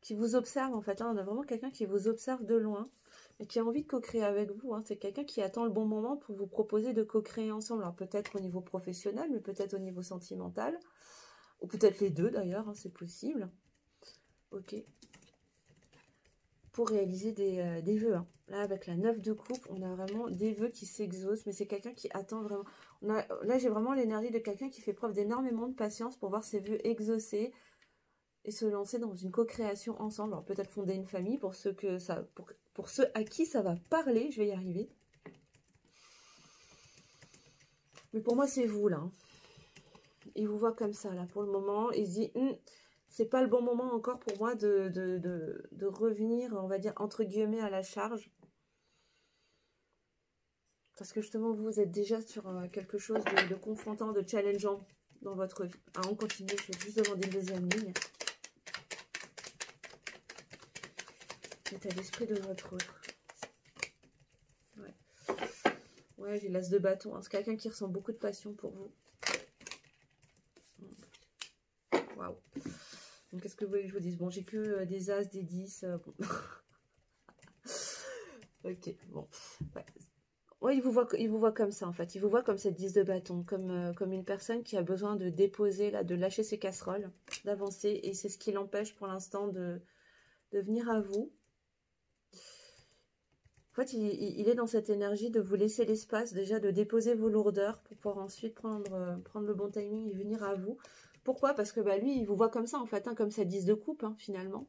qui vous observe, en fait, hein, on a vraiment quelqu'un qui vous observe de loin, et qui a envie de co-créer avec vous, hein, c'est quelqu'un qui attend le bon moment pour vous proposer de co-créer ensemble, alors peut-être au niveau professionnel, mais peut-être au niveau sentimental, ou peut-être les deux, d'ailleurs, hein, c'est possible, ok, pour réaliser des vœux. Hein. Là, avec la 9 de coupe, on a vraiment des vœux qui s'exaucent, mais c'est quelqu'un qui attend vraiment. Là, j'ai vraiment l'énergie de quelqu'un qui fait preuve d'énormément de patience pour voir ses vœux exaucés et se lancer dans une co-création ensemble. Alors, peut-être fonder une famille pour ceux, pour ceux à qui ça va parler, je vais y arriver. Mais pour moi, c'est vous, là. Hein. Il vous voit comme ça, là, pour le moment. Il se dit... c'est pas le bon moment encore pour moi de revenir, on va dire, entre guillemets, à la charge. Parce que justement, vous êtes déjà sur quelque chose de confrontant, de challengeant dans votre vie. Alors, on continue, je vais juste demander une deuxième ligne. L'état d'esprit de votre autre. Ouais, ouais, j'ai l'as de bâton. Hein. C'est quelqu'un qui ressent beaucoup de passion pour vous. Waouh. Donc, qu'est-ce que vous voulez que je vous dise? Bon, j'ai que des as, des 10. Bon. Ok, bon. Ouais. Ouais, il vous voit comme ça, en fait. Il vous voit comme cette 10 de bâton, comme une personne qui a besoin de déposer, là, de lâcher ses casseroles, d'avancer. Et c'est ce qui l'empêche pour l'instant de venir à vous. En fait, il est dans cette énergie de vous laisser l'espace, déjà de déposer vos lourdeurs pour pouvoir ensuite prendre le bon timing et venir à vous. Pourquoi? Parce que bah, lui, il vous voit comme ça, en fait, hein, comme cette 10 de coupe, hein, finalement.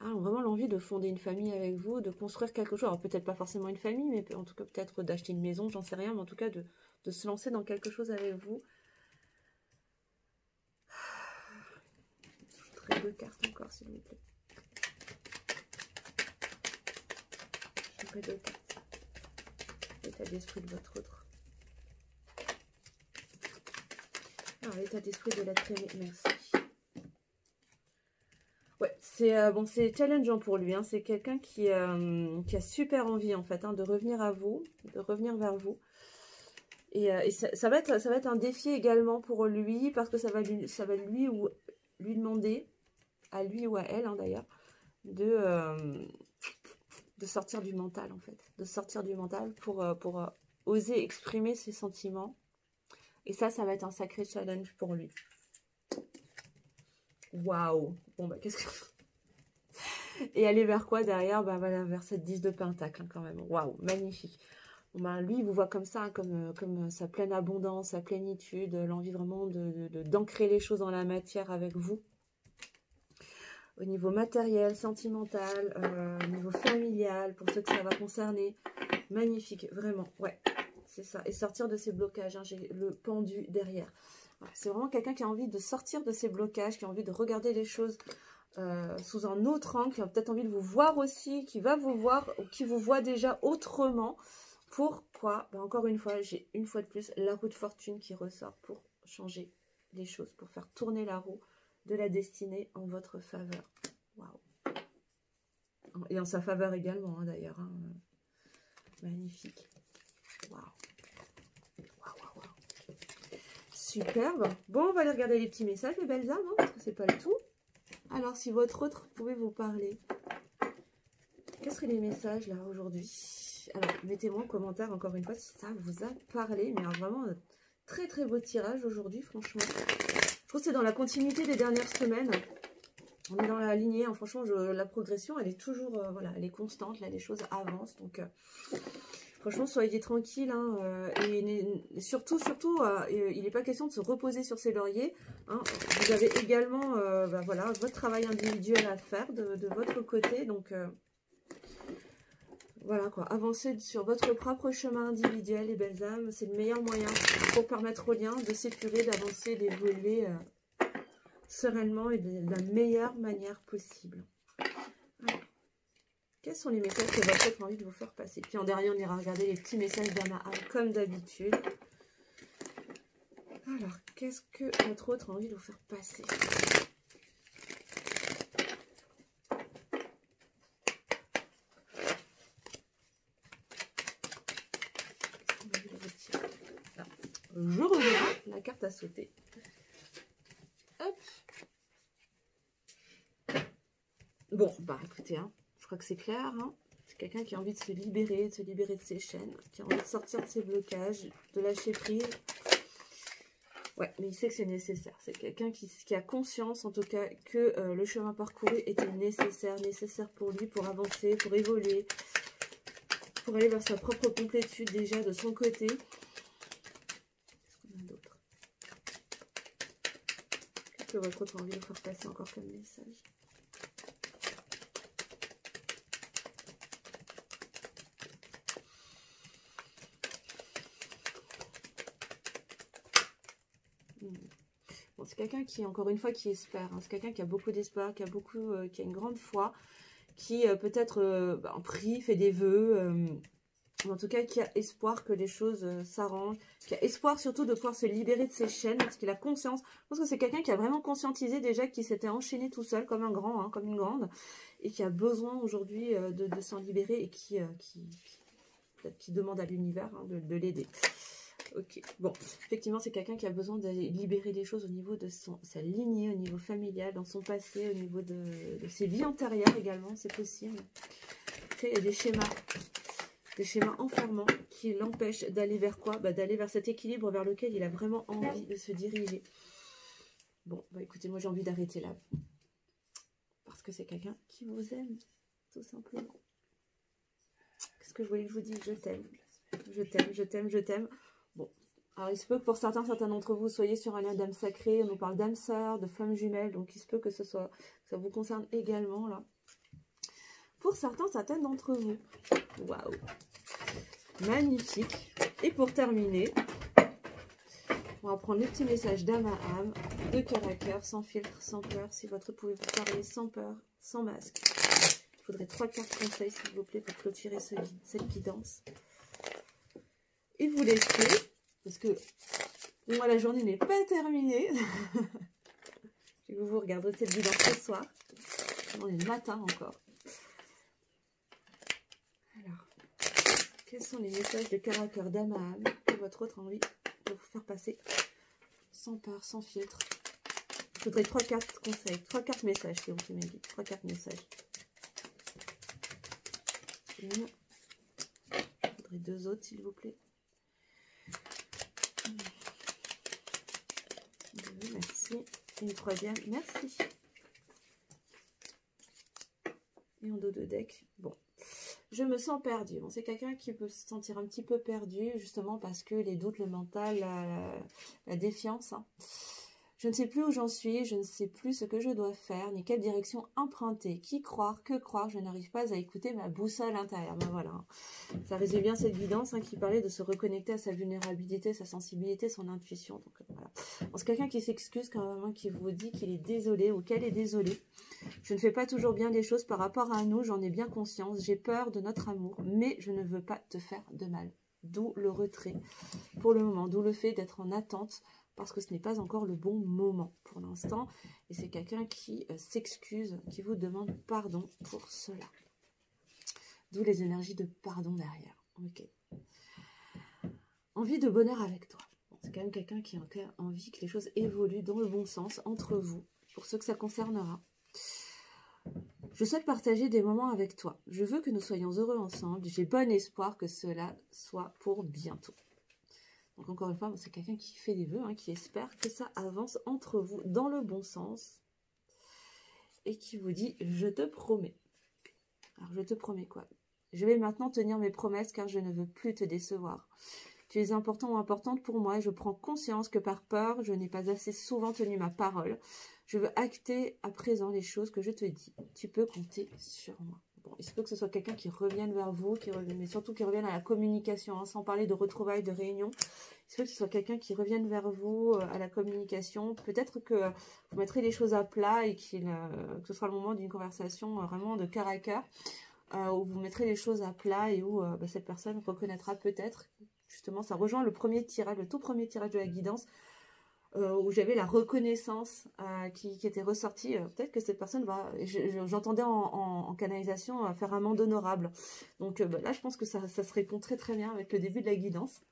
Ah, ont vraiment l'envie de fonder une famille avec vous, de construire quelque chose. Alors peut-être pas forcément une famille, mais en tout cas peut-être d'acheter une maison, j'en sais rien, mais en tout cas de se lancer dans quelque chose avec vous. Je voudrais 2 cartes encore, s'il vous plaît. J'aimerais 2 cartes. L'état d'esprit de votre autre. Alors l'état d'esprit de l'être aimé, merci. Ouais, c'est challengeant pour lui. Hein. C'est quelqu'un qui a super envie en fait hein, de revenir à vous, de revenir vers vous. Et ça va être un défi également pour lui parce que ça va lui demander, à lui ou à elle hein, d'ailleurs, de sortir du mental en fait, de sortir du mental pour oser exprimer ses sentiments. Et ça va être un sacré challenge pour lui. Waouh. Bon bah qu'est-ce que... Et aller vers quoi derrière? Bah voilà, vers cette 10 de pentacle hein, quand même. Waouh, magnifique. Bon, bah, lui, il vous voit comme ça, comme sa pleine abondance, sa plénitude, l'envie vraiment d'ancrer les choses dans la matière avec vous. Au niveau matériel, sentimental, au niveau familial, pour ceux que ça va concerner. Magnifique, vraiment, ouais, c'est ça. Et sortir de ces blocages, hein, j'ai le pendu derrière. Voilà, c'est vraiment quelqu'un qui a envie de sortir de ces blocages, qui a envie de regarder les choses sous un autre angle, qui a peut-être envie de vous voir aussi, qui va vous voir, ou qui vous voit déjà autrement. Pourquoi? Ben encore une fois, j'ai une fois de plus la roue de fortune qui ressort pour changer les choses, pour faire tourner la roue de la destinée en votre faveur. Waouh! Et en sa faveur également, hein, d'ailleurs. Hein. Magnifique. Waouh. Waouh, waouh, waouh. Superbe. Bon, on va aller regarder les petits messages, les belles âmes, hein, parce que c'est pas le tout. Alors, si votre autre pouvait vous parler, quels seraient les messages là aujourd'hui? Alors, mettez-moi en commentaire encore une fois si ça vous a parlé. Mais alors, vraiment, très très beau tirage aujourd'hui, franchement. Je trouve que c'est dans la continuité des dernières semaines. On est dans la lignée, hein. Franchement, la progression, elle est toujours, voilà, elle est constante. Là, les choses avancent. Donc, franchement, soyez tranquille. Hein, et surtout, il n'est pas question de se reposer sur ses lauriers. Hein. Vous avez également, voilà, votre travail individuel à faire de votre côté. Donc, voilà quoi, avancer sur votre propre chemin individuel, les belles âmes, c'est le meilleur moyen pour permettre au lien de s'épurer, d'avancer, d'évoluer sereinement et de la meilleure manière possible. Alors, quels sont les messages que votre autre a envie de vous faire passer? Puis en dernier, on ira regarder les petits messages d'Ama comme d'habitude. Alors, qu'est-ce que votre autre a envie de vous faire passer? Je reviens, la carte a sauté. Hop. Bon, bah écoutez, hein, je crois que c'est clair. Hein. C'est quelqu'un qui a envie de se libérer de ses chaînes, qui a envie de sortir de ses blocages, de lâcher prise. Ouais, mais il sait que c'est nécessaire. C'est quelqu'un qui a conscience, en tout cas, que le chemin parcouru était nécessaire pour lui, pour avancer, pour évoluer, pour aller vers sa propre complétude déjà de son côté. Que votre autre envie de faire passer encore comme message. Bon, c'est quelqu'un qui, encore une fois, qui espère. Hein. C'est quelqu'un qui a beaucoup d'espoir, qui a une grande foi, qui peut-être prie, fait des vœux, en tout cas qui a espoir que les choses s'arrangent, qui a espoir surtout de pouvoir se libérer de ses chaînes, parce qu'il a conscience. Je pense que c'est quelqu'un qui a vraiment conscientisé déjà qu'il s'était enchaîné tout seul, comme un grand, hein, comme une grande, et qui a besoin aujourd'hui de s'en libérer, et qui demande à l'univers hein, de l'aider. Ok, bon, effectivement, c'est quelqu'un qui a besoin de libérer des choses au niveau de sa lignée, au niveau familial, dans son passé, au niveau de ses vies antérieures également, c'est possible. Après, il y a des schémas enfermants qui l'empêchent d'aller vers quoi? D'aller vers cet équilibre vers lequel il a vraiment envie de se diriger. Bon, écoutez, moi j'ai envie d'arrêter là. Parce que c'est quelqu'un qui vous aime, tout simplement. Qu'est-ce que je voulais que je vous dise? Je t'aime. Je t'aime, je t'aime, je t'aime. Bon, alors il se peut que pour certains d'entre vous soyez sur un lien d'âme sacrée. On nous parle d'âme sœur, de flamme jumelle. Donc il se peut que ça vous concerne également là. Pour certaines d'entre vous. Waouh! Magnifique. Et pour terminer, on va prendre le petit message d'âme à âme, de cœur à cœur, sans filtre, sans peur. Si votre pouvez vous parler sans peur, sans masque. Il faudrait 3 cartes conseils, s'il vous plaît, pour clôturer cette guidance. Et vous laissez, parce que moi la journée n'est pas terminée. Je vais vous regarder cette guidance ce soir. On est le matin encore. Alors, quels sont les messages de cœur à cœur d'âme à âme que votre autre a envie de vous faire passer sans peur, sans filtre? Il faudrait 3 cartes conseils, 3 cartes messages, si vous pouvez m'aider. 3 cartes messages. Il faudrait 2 autres, s'il vous plaît. 2, merci. Et une 3e, merci. Et en dos de deck, bon. Je me sens perdue. Bon, c'est quelqu'un qui peut se sentir un petit peu perdu, justement parce que les doutes, le mental, la défiance. Hein. Je ne sais plus où j'en suis, je ne sais plus ce que je dois faire, ni quelle direction emprunter, qui croire, que croire. Je n'arrive pas à écouter ma boussole intérieure. Ben voilà, ça résume bien cette guidance hein, qui parlait de se reconnecter à sa vulnérabilité, sa sensibilité, son intuition. Donc voilà. Bon, c'est quelqu'un qui s'excuse quand même, qui vous dit qu'il est désolé ou qu'elle est désolée. Je ne fais pas toujours bien les choses par rapport à nous, j'en ai bien conscience. J'ai peur de notre amour, mais je ne veux pas te faire de mal. D'où le retrait pour le moment, d'où le fait d'être en attente. Parce que ce n'est pas encore le bon moment pour l'instant. Et c'est quelqu'un qui s'excuse, qui vous demande pardon pour cela. D'où les énergies de pardon derrière. Ok. Envie de bonheur avec toi. Bon, c'est quand même quelqu'un qui a envie que les choses évoluent dans le bon sens entre vous, pour ceux que ça concernera. Je souhaite partager des moments avec toi. Je veux que nous soyons heureux ensemble. J'ai bon espoir que cela soit pour bientôt. Donc encore une fois, c'est quelqu'un qui fait des vœux, hein, qui espère que ça avance entre vous dans le bon sens. Et qui vous dit, je te promets. Alors je te promets quoi? Je vais maintenant tenir mes promesses car je ne veux plus te décevoir. Tu es important ou importante pour moi et je prends conscience que par peur, je n'ai pas assez souvent tenu ma parole. Je veux acter à présent les choses que je te dis. Tu peux compter sur moi. Bon, il se peut que ce soit quelqu'un qui revienne vers vous, mais surtout qui revienne à la communication, hein, sans parler de retrouvailles, de réunions. Il se peut que ce soit quelqu'un qui revienne vers vous à la communication. Peut-être que vous mettrez les choses à plat et que ce sera le moment d'une conversation vraiment de cœur à cœur, où vous mettrez les choses à plat et où cette personne reconnaîtra peut-être. Justement, ça rejoint le premier tirage, le tout premier tirage de la guidance, où j'avais la reconnaissance qui était ressortie. Peut-être que cette personne va, j'entendais en canalisation, faire amende honorable. Donc là, je pense que ça se répond très très bien avec le début de la guidance.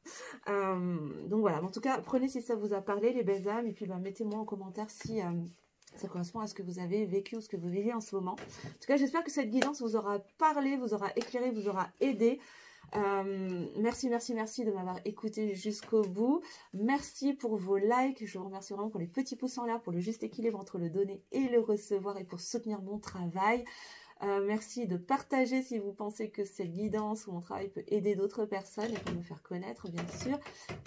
Donc voilà, en tout cas, prenez si ça vous a parlé, les belles âmes, et puis mettez-moi en commentaire si ça correspond à ce que vous avez vécu ou ce que vous vivez en ce moment. En tout cas, j'espère que cette guidance vous aura parlé, vous aura éclairé, vous aura aidé. Merci de m'avoir écouté jusqu'au bout. Merci pour vos likes. Je vous remercie vraiment pour les petits pouces en l'air, pour le juste équilibre entre le donner et le recevoir et pour soutenir mon travail. Merci de partager si vous pensez que cette guidance ou mon travail peut aider d'autres personnes et pour me faire connaître, bien sûr.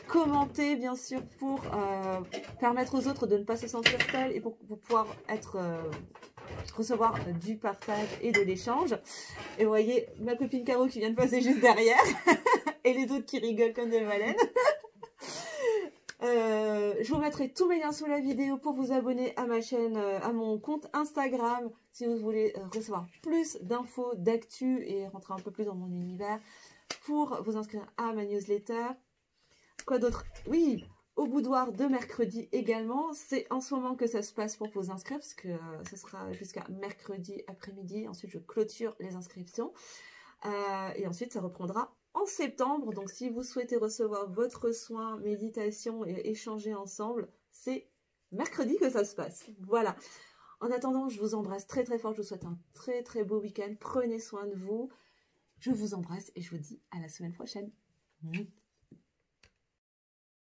Commentez, bien sûr, pour permettre aux autres de ne pas se sentir seuls et pour pouvoir recevoir du partage et de l'échange. Et vous voyez ma copine Caro qui vient de passer juste derrière et les autres qui rigolent comme des baleines. Je vous mettrai tous mes liens sous la vidéo pour vous abonner à ma chaîne, à mon compte Instagram, si vous voulez recevoir plus d'infos, d'actu et rentrer un peu plus dans mon univers, pour vous inscrire à ma newsletter. Quoi d'autre? Oui, au boudoir de mercredi également. C'est en ce moment que ça se passe pour vous inscrire, parce que ce sera jusqu'à mercredi après-midi. Ensuite, je clôture les inscriptions. Et ensuite, ça reprendra en septembre. Donc, si vous souhaitez recevoir votre soin, méditation et échanger ensemble, c'est mercredi que ça se passe. Voilà. En attendant, je vous embrasse très très fort. Je vous souhaite un très très beau week-end. Prenez soin de vous. Je vous embrasse et je vous dis à la semaine prochaine.